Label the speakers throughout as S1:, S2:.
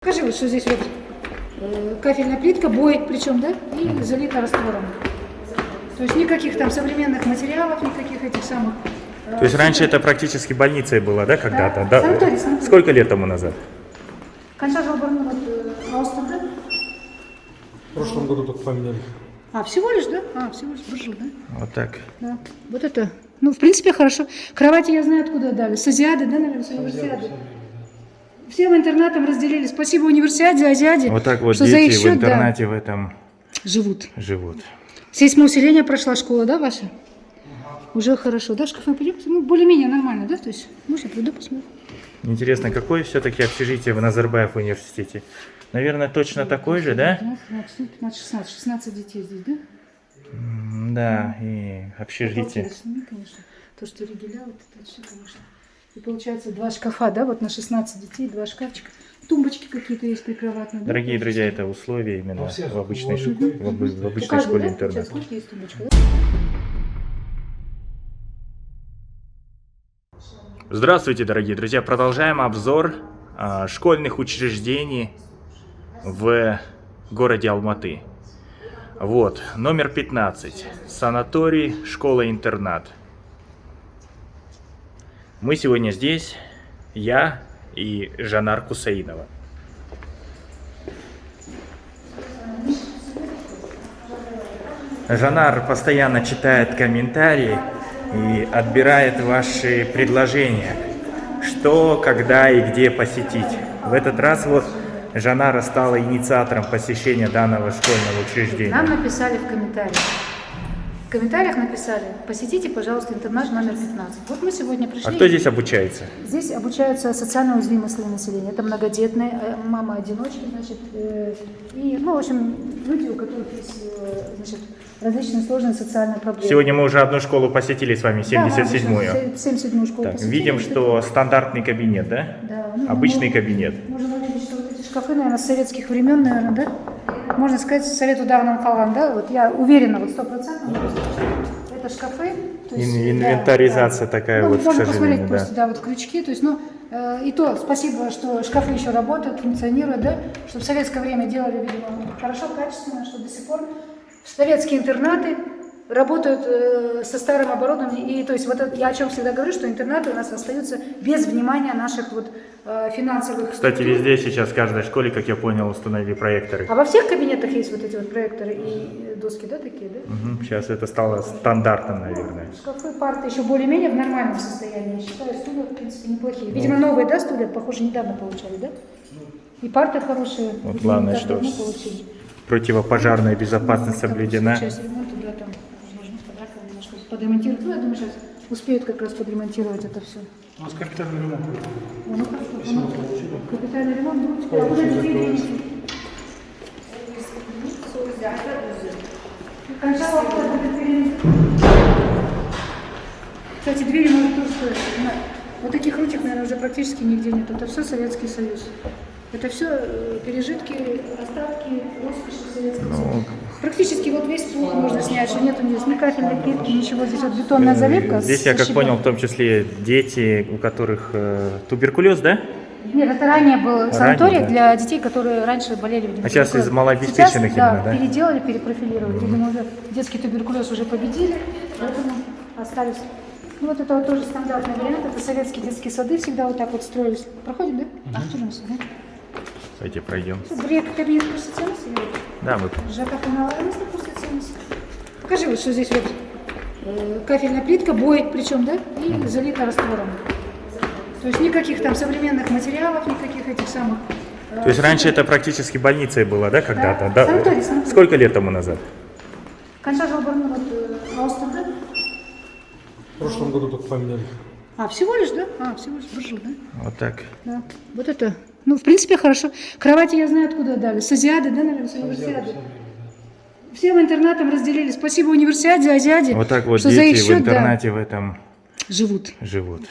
S1: Покажи, вот что здесь вот кафельная плитка, бой причем, да, и залита раствором. То есть никаких там современных материалов, никаких этих самых.
S2: То есть раньше это практически больницей было, да, когда-то?
S1: Да, санаторий, санаторий.
S2: Сколько лет тому назад?
S1: Конца Жалбарну, вот, Аустер, да?
S3: В прошлом году только поменяли.
S1: А, всего лишь, да? А, всего лишь буржуй, да?
S2: Вот так.
S1: Да. Вот это, ну, в принципе, хорошо. Кровати я знаю, откуда дали. С Азиады, да, наверное, с универсиады. Всем интернатам разделили. Спасибо универсиаде, Азиаде.
S2: Вот так вот
S1: что за их
S2: дети в
S1: счет,
S2: интернате в этом
S1: живут.
S2: живут.
S1: Сейсмоусиление прошла школа, да, ваша? Уже хорошо. Да, шкафы пойдем? Ну, более-менее нормально, да? То есть, может, я приду, посмотрю.
S2: Интересно, какое все-таки общежитие в Назарбаев университете? Наверное, точно такой же, да?
S1: 16 детей здесь, да?
S2: Да, и общежитие.
S1: Обалдеть, сними, конечно. То, что Ригеля, вот это все, конечно. И получается 2 шкафа, да, вот на 16 детей, 2 шкафчика. Тумбочки какие-то есть прикроватные. Да?
S2: Дорогие друзья, это условия именно в обычной, в
S1: У
S2: обычной
S1: каждого,
S2: школе
S1: да,
S2: интернат.
S1: получается, сколько есть тумбочка, да?
S2: Здравствуйте, дорогие друзья! Продолжаем обзор школьных учреждений в городе Алматы. Вот, номер 15. Санаторий, школа-интернат. Мы сегодня здесь, я и Жанар Кусаинова. Жанар постоянно читает комментарии и отбирает ваши предложения, что, когда и где посетить. В этот раз вот Жанара стала инициатором посещения данного школьного учреждения.
S1: Нам написали в комментариях. В комментариях написали: посетите, пожалуйста, интернат номер 15. Вот мы сегодня пришли.
S2: А кто здесь обучается?
S1: Здесь обучаются социально уязвимые слои населения. Это многодетные, мамы-одиночки, значит, и, ну, в общем, люди, у которых есть, значит, различные сложные социальные проблемы.
S2: Сегодня мы уже одну школу посетили с вами, 77-ю.
S1: Да, 77-ю школу
S2: Так,
S1: посетили.
S2: видим, что стандартный кабинет, да?
S1: Да, ну,
S2: Обычный кабинет.
S1: Можно увидеть, что вот эти шкафы, наверное, с советских времен, наверное, да? Можно сказать, совет ударным халам, да? Вот я уверена, вот 100%, это шкафы. То есть,
S2: Инвентаризация такая вот, к
S1: можно
S2: сожалению,
S1: посмотреть
S2: да.
S1: просто, да, вот крючки, то есть, ну, и то спасибо, что шкафы еще работают, функционируют, да? Что в советское время делали, видимо, хорошо, качественно, что до сих пор советские интернаты работают со старым оборудованием, и то есть вот это, я о чем всегда говорю, что интернаты у нас остаются без внимания наших вот финансовых.
S2: Кстати,
S1: структур.
S2: везде сейчас в каждой школе, как я понял, установили проекторы.
S1: А во всех кабинетах есть вот эти вот проекторы и доски, да, такие, да?
S2: Сейчас это стало стандартом, наверное.
S1: Шкафы, парты еще более-менее в нормальном состоянии. Я считаю, стулья, в принципе, неплохие. Видимо, новые, да, стулья, похоже, недавно получали, да? И парты хорошие.
S2: Вот
S1: видимо,
S2: главное,
S1: так
S2: что
S1: давно получили.
S2: противопожарная безопасность соблюдена.
S1: Часть ремонта, да, там нужно фотографию немножко подремонтировать. Ну, я думаю, сейчас успеют как раз подремонтировать это все.
S3: У нас капитальный ремонт.
S1: Ну, хорошо. Ну, капитальный ремонт, ну, теперь, а куда детей денете? Кончала двери. Кстати, двери может тоже стоить. Вот таких ручек, наверное, уже практически нигде нет. Это все Советский Союз. Это все пережитки, остатки, роскоши Советского Союза. Практически вот весь пол можно снять, что нету здесь ни кафельной плитки, ничего. Здесь вот бетонная заливка.
S2: Здесь, я как
S1: щебнем.
S2: понял, в том числе дети, у которых туберкулез, да?
S1: Нет, это ранее был санаторий
S2: да.
S1: для детей, которые раньше болели, видимо,
S2: А сейчас
S1: туберкулезом.
S2: из малообеспеченных
S1: Сейчас,
S2: именно, да?
S1: переделали, перепрофилировали. Видимо, уже детский туберкулез уже победили, поэтому остались. Ну, вот это вот тоже стандартный вариант. Это советские детские сады всегда вот так вот строились. Проходим, да? Пожалуйста, да?
S2: Давайте пройдем.
S1: Бред, кабинет просоциальности.
S2: Да, мы...
S1: ЖК канала место просоциальности. Покажи, вот что здесь вот кафельная плитка, бой причем, да? И залита раствором. То есть никаких там современных материалов, никаких этих самых.
S2: То есть раньше это практически больницей было, да, когда-то?
S1: Да, санаторий, санаторий.
S2: Сколько лет тому назад?
S1: Конца Жалбарну, вот Аустер, да?
S3: В прошлом году только поменяли.
S1: А, всего лишь, да? А, всего лишь буржуй, да?
S2: Вот так.
S1: Да. Вот это, ну, в принципе, хорошо. Кровати я знаю, откуда дали. С Азиады, да, наверное, с универсиады. Всем интернатам разделили. Спасибо универсиаде, Азиаде.
S2: Вот так вот
S1: что за их
S2: дети в
S1: счет,
S2: интернате в этом
S1: живут.
S2: живут.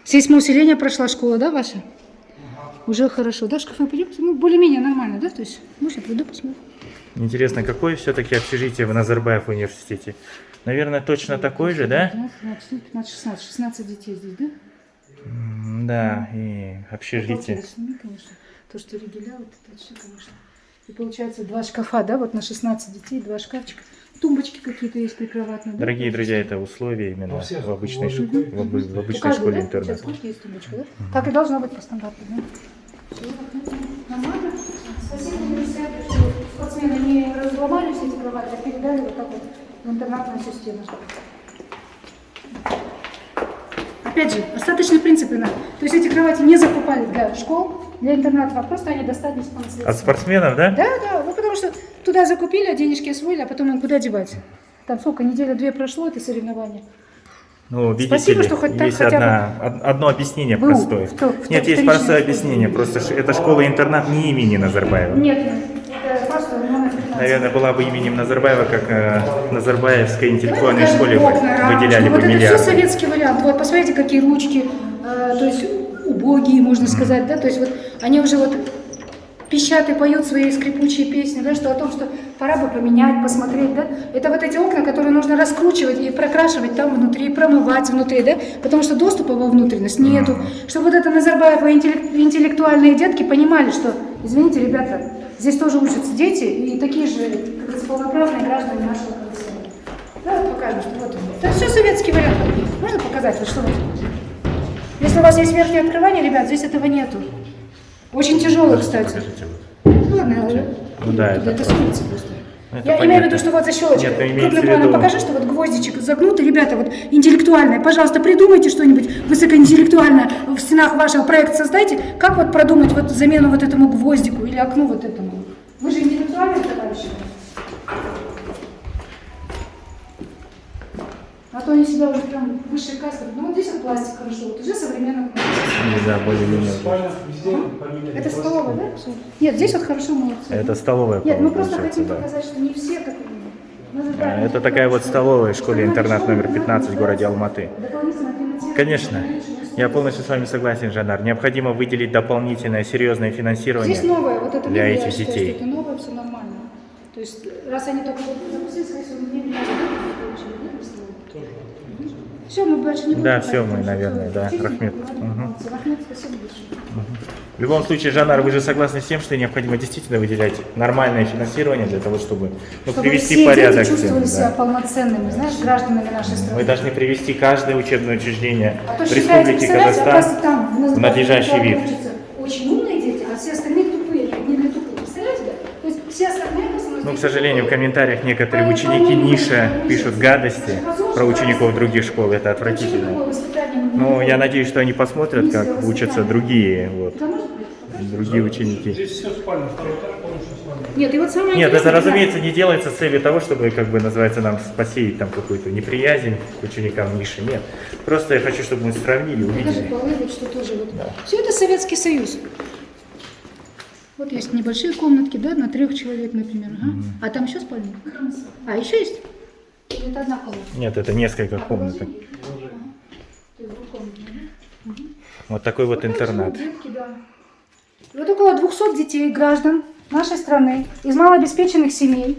S1: Сейсмоусиление прошла школа, да, ваша? Уже хорошо. Да, шкафы пойдем? Ну, более-менее нормально, да? То есть, может, я приду, посмотрю.
S2: Интересно, какое все-таки общежитие в Назарбаев университете? Наверное, точно такой же, да?
S1: 16 детей здесь, да?
S2: Да, и общежитие.
S1: Сними, конечно. То, что Ригеля, вот это все, конечно. И получается 2 шкафа, да, вот на 16 детей, 2 шкафчика. Тумбочки какие-то есть прикроватные. Да?
S2: Дорогие друзья, это условия именно
S3: Во всех
S2: в обычной,
S3: школах.
S2: в
S1: У
S2: обычной
S1: каждой,
S2: школе
S1: да,
S2: интернет.
S1: получается, сколько есть тумбочка, да? Так и должно быть по стандарту, да? Всё, нормально. Спасибо университету, что спортсмены не разломали все эти кровати, а передали вот так вот в интернатную систему. Опять же, остаточные принципы надо. То есть эти кровати не закупали для школ, для интернатов, а просто они достались по наследству.
S2: От спортсменов, да?
S1: Да, да, ну потому что туда закупили, а денежки освоили, а потом им куда девать? Там сколько, неделя-две прошло это соревнование.
S2: Ну, видите
S1: Спасибо,
S2: ли,
S1: что хоть так
S2: есть
S1: хотя
S2: одно объяснение
S1: Был
S2: простое.
S1: в то- в
S2: Нет,
S1: то
S2: есть
S1: вторичное
S2: простое
S1: использование.
S2: объяснение. Просто это школа-интернат не имени Назарбаева.
S1: Нет, это просто номер 15.
S2: Наверное, была бы именем Назарбаева, как Назарбаевской интеллектуальной
S1: Даже
S2: школе
S1: окна, рамочки,
S2: выделяли
S1: вот
S2: бы
S1: это все
S2: миллиарды.
S1: советский вариант. Вот посмотрите, какие ручки, то есть убогие, можно сказать, да, то есть вот они уже вот пищат и поют свои скрипучие песни, да, что о том, что пора бы поменять, посмотреть, да. Это вот эти окна, которые нужно раскручивать и прокрашивать там внутри, промывать внутри, да, потому что доступа во внутренность нету. Чтобы вот это Назарбаева и интеллектуальные детки понимали, что, извините, ребята, здесь тоже учатся дети и такие же, как говорится, полноправные граждане нашего Казахстана. Да, вот покажем, что вот он. Это все советский вариант. Можно показать, вот что вот? Если у вас есть верхнее открывание, ребят, здесь этого нету. Очень тяжелый, кстати.
S2: Покажите вот.
S1: Ладно,
S2: Ну да, это
S1: это
S2: просто.
S1: с улицы просто.
S2: Ну, это
S1: Я имею в
S2: понятно.
S1: виду, что вот защелочка.
S2: Нет, ну, имеется
S1: Крупным
S2: в
S1: планом
S2: виду-
S1: покажи, что вот гвоздичек загнутый. Ребята, вот интеллектуальное. Пожалуйста, придумайте что-нибудь высокоинтеллектуальное в стенах вашего проекта создайте. Как вот продумать вот замену вот этому гвоздику или окну вот этому? Вы же интеллектуальные товарищи. А то они себя уже прям высшей касты. Ну вот здесь вот пластик хорошо, вот уже современно.
S2: Да, более-менее.
S3: Спальня везде поменяли.
S1: Это столовая, да? Нет, здесь вот хорошо молодцы.
S2: Это столовая,
S1: Нет, мы
S2: по-моему,
S1: просто
S2: получается,
S1: хотим
S2: да.
S1: показать, что не все как мы.
S2: Это такая вот столовая в школе-интернат номер 15 в городе Алматы.
S1: Дополнительно финансирование.
S2: Конечно, я полностью с вами согласен, Жанар. Необходимо выделить дополнительное серьезное финансирование.
S1: Здесь новое, вот это
S2: для
S1: видно,
S2: этих
S1: я считаю,
S2: детей.
S1: что это новое, все нормально. То есть, раз они только вот запустили, скорее всего, не получили, все, мы больше не будем.
S2: Да, всё,
S1: говорить,
S2: мы,
S1: потому что
S2: наверное, да.
S1: честно,
S2: Рахмет.
S1: молодцы. Рахмет, спасибо большое.
S2: В любом случае, Жанар, вы же согласны с тем, что необходимо действительно выделять нормальное финансирование для того, чтобы,
S1: Чтобы
S2: привести
S1: все
S2: порядок
S1: дети
S2: всем,
S1: чувствовали себя
S2: да.
S1: полноценными, знаешь, гражданами нашей страны.
S2: Мы должны привести каждое учебное учреждение
S1: А то
S2: в
S1: считаете,
S2: Республике
S1: представляете, оказывается,
S2: Казахстан
S1: там
S2: в надлежащий вид.
S1: учатся очень умные дети, а все остальные тупые, не для тупых. Представляете, да? То есть все остальные в основном
S2: Но, к
S1: дети
S2: сожалению, в
S1: тупые.
S2: комментариях некоторые ученики Ниша пишут гадости про учеников других школ. Это отвратительно. Но я надеюсь, что они посмотрят, как учатся другие, вот, другие ученики.
S3: Здесь все спальня, второй этаж полностью спальня.
S1: Нет, и вот самое
S2: Нет,
S1: интересное,
S2: это, разумеется, не делается с целью того, чтобы, как бы, называется, нам посеять там какую-то неприязнь к ученикам Ниши. Нет. Просто я хочу, чтобы мы сравнили,
S1: Даже
S2: увидели.
S1: полы, вот что тоже вот. Все это Советский Союз. Вот есть небольшие комнатки, да, на 3 человек, например. Ага. А там еще спальня? А, еще есть? Или это одна комната?
S2: Нет, это несколько комнат.
S1: То есть двухкомнатная, да?
S2: Вот такой вот
S1: Вот так
S2: интернат.
S1: живут детки, да. И вот около 200 детей, граждан нашей страны, из малообеспеченных семей,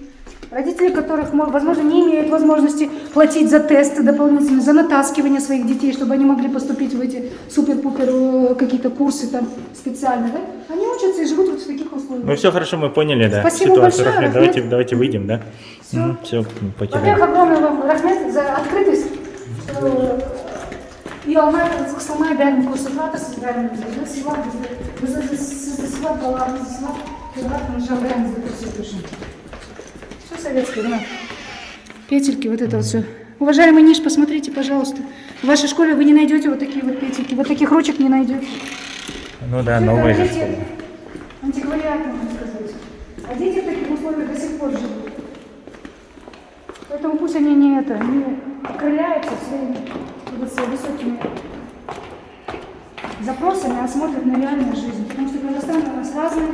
S1: родители которых, возможно, не имеют возможности платить за тесты дополнительно, за натаскивание своих детей, чтобы они могли поступить в эти супер-пупер какие-то курсы там специальные, да? Они учатся и живут вот в таких условиях.
S2: Ну все хорошо, мы поняли, да,
S1: Спасибо
S2: ситуацию.
S1: большое,
S2: Рахмет.
S1: Рахмет.
S2: Давайте выйдем, да?
S1: Всё.
S2: Все, покидаем.
S1: Во-первых, огромное вам, Рахмет, за открытость. И Алматы, Казахстан, бәрін көрсетіп жатырсыз, бәрімізді. Біз сыйлап, балаларымызды сыйлап, келатырмыз, жағдайымызды көрсету үшін. Все советское, да? Петельки, вот это вот все. Уважаемый Ниш, посмотрите, пожалуйста. В вашей школе вы не найдете вот такие вот петельки, вот таких ручек не найдете.
S2: Ну да,
S1: Всё
S2: новая
S1: это
S2: же
S1: дети,
S2: школа.
S1: антиквариат, можно сказать. А дети в таких условиях до сих пор живут. Поэтому пусть они не окрыляются своими высокими запросами, а смотрят на реальную жизнь. Потому что Казахстан у нас разный,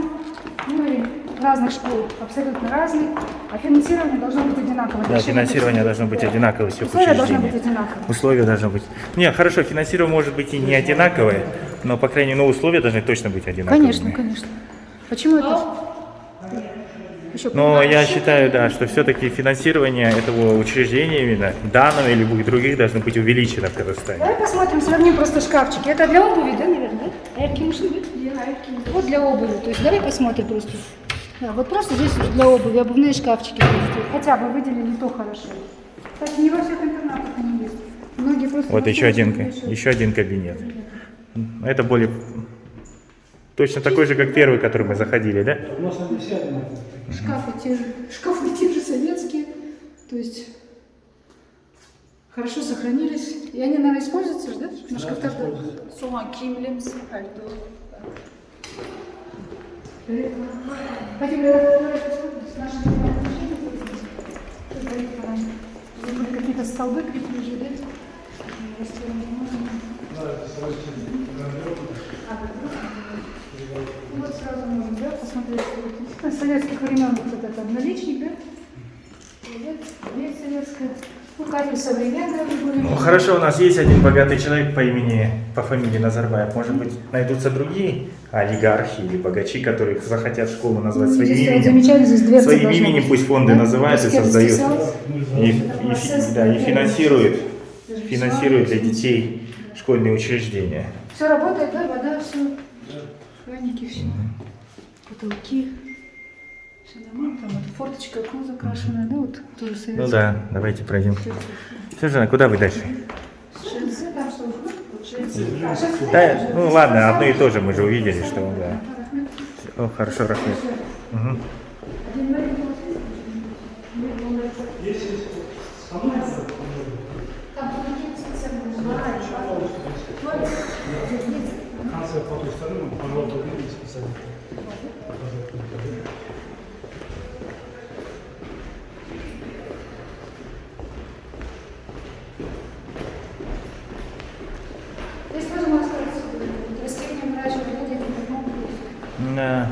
S1: уровень разных школ абсолютно разный, а финансирование должно быть одинаковое.
S2: Да, финансирование должно быть одинаковое всех
S1: Условия должны быть
S2: учреждений.
S1: одинаковые.
S2: Условия должны быть. Нет, хорошо, финансирование может быть и не одинаковое, но, по крайней мере, условия должны точно быть одинаковыми.
S1: Конечно, конечно. Почему это? Еще
S2: Но
S1: понимаешь,
S2: я
S1: что-
S2: считаю, да, что все-таки финансирование этого учреждения именно, данного или любых других, должно быть увеличено в Казахстане.
S1: Давай посмотрим, сравним просто шкафчики. Это для обуви, да, наверное? Да? Аятки ушли, да? Вот для обуви. То есть давай посмотрим просто. Да, вот просто здесь для обуви, обувные шкафчики. Хотя бы выделили, то хорошо. Кстати, не во всех интернатах они есть. Многие просто...
S2: Вот
S1: во
S2: еще
S1: всех
S2: один,
S1: еще.
S2: еще один кабинет. Это более точно такой же, как первый, который мы заходили, да?
S3: У нас они все одинаковые.
S1: Шкафы те же советские. То есть хорошо сохранились. И они, наверное, используются же, да? На шкафах.
S4: Soğan, kilimlerimiz pardon.
S1: Хотим какие-то столбы крепили, да? Вот сразу можно, да, посмотреть. Вот, с советских времен вот этот одноличник, да? Дверь советская. Ну, кафель современная уже более.
S2: Ну хорошо, у нас есть один богатый человек по фамилии Назарбаев. Может быть, найдутся другие олигархи или богачи, которые захотят школу назвать своим
S1: Здесь
S2: именем.
S1: замечали, здесь дверцы
S2: Своим
S1: должны
S2: именем
S1: быть.
S2: пусть фонды
S1: Да?
S2: называют и
S1: Баскетский
S2: создают.
S1: сад.
S2: И финансируют для детей школьные учреждения.
S1: Все работает, да, вода, все. Краники, все. Потолки. Все нормально. Там вот форточка, окно закрашенная, да, вот тоже советская.
S2: Ну да, давайте пройдем. Сержан, куда вы дальше?
S1: Шельцы там что? Шельцы.
S2: Да, ну ладно, одно и то же мы же увидели, что да. О, хорошо, Рахмет. Мгм.
S3: Конце по той стороне, пожалуйста, видите специально.
S1: Здесь тоже можно сказать, растения выращивать люди, это нормально.
S2: Да.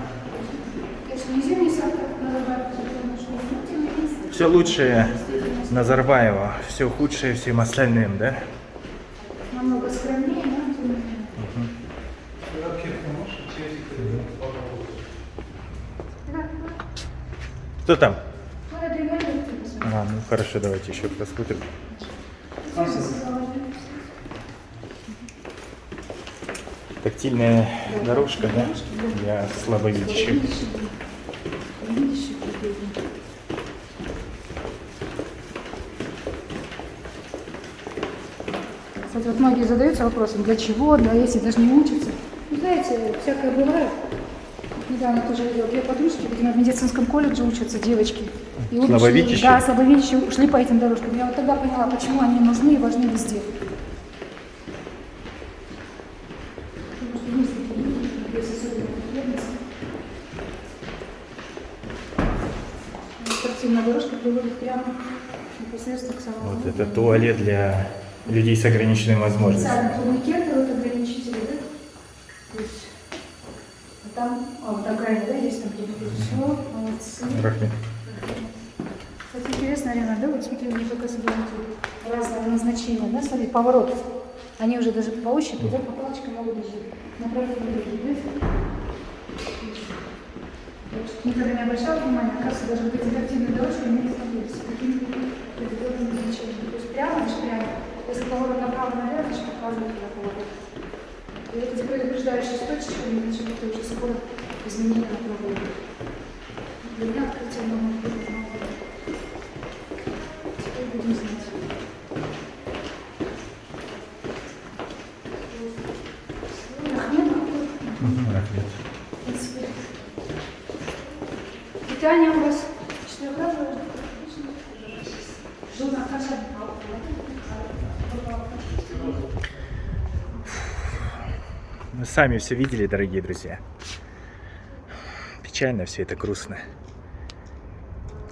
S1: Конечно, не зимний сад, как называют, потому что тем не менее.
S2: Все лучшее Назарбаева, все худшее всем остальным, да?
S1: Намного скромнее, но тем не менее. Да,
S2: Кто там?
S1: ну, это и надо, ты посмотри.
S2: А, ну хорошо, давайте еще посмотрим. Тактильная дорожка, да? Для слабовидящих.
S1: Кстати, вот многие задаются вопросом, для чего, да, если даже не учатся. Ну, знаете, всякое бывает. Недавно тоже видела две подружки, видимо, в медицинском колледже учатся девочки. И обе
S2: Слабовидящие?
S1: шли- Да, слабовидящие ушли по этим дорожкам. Я вот тогда поняла, почему они нужны и важны везде. Потому что есть такие люди, есть особенные потребности. Спортивная дорожка приводит прямо непосредственно к самому.
S2: Вот это туалет для людей с ограниченными возможностями.
S1: Специально турникеты, вот ограничители, да? То есть, а там, вот такая, да, есть там где-то все, молодцы.
S2: Рахмет.
S1: Кстати, интересно, Арина, да, вот смотри, мне показывают разного назначения, да, смотри, поворот. Они уже даже по ощупи, да, по палочкам могут даже направление другие, да? Никогда не обращала внимания, оказывается, даже вот эти активные дорожки имеют с какими-то определенными назначениями. То есть прямо, значит прямо. Если поворот направо-налево, значит показывает на поворот. И это теперь предупреждающая точка, значит, это уже скоро изменение направления. Для меня открытие нового нового. Теперь будем знать.
S2: Рахмет.
S1: В принципе, питание у вас четырехразовое? Жена каша.
S2: Вы сами все видели, дорогие друзья. Печально все это, грустно.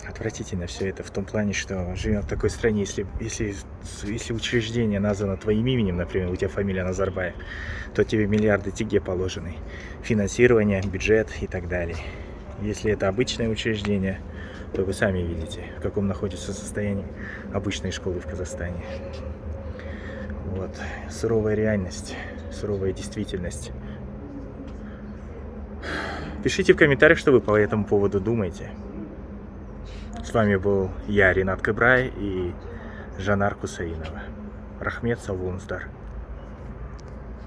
S2: Отвратительно все это в том плане, что живем в такой стране, если учреждение названо твоим именем, например, у тебя фамилия Назарбаев, то тебе миллиарды тенге положены. Финансирование, бюджет и так далее. Если это обычное учреждение, то вы сами видите, в каком находится состоянии обычной школы в Казахстане. Вот. Суровая реальность, суровая действительность. Пишите в комментариях, что вы по этому поводу думаете. С вами был я, Ринат Кыбрай, и Жанар Кусаинова. Рахмет, Саулунсдар.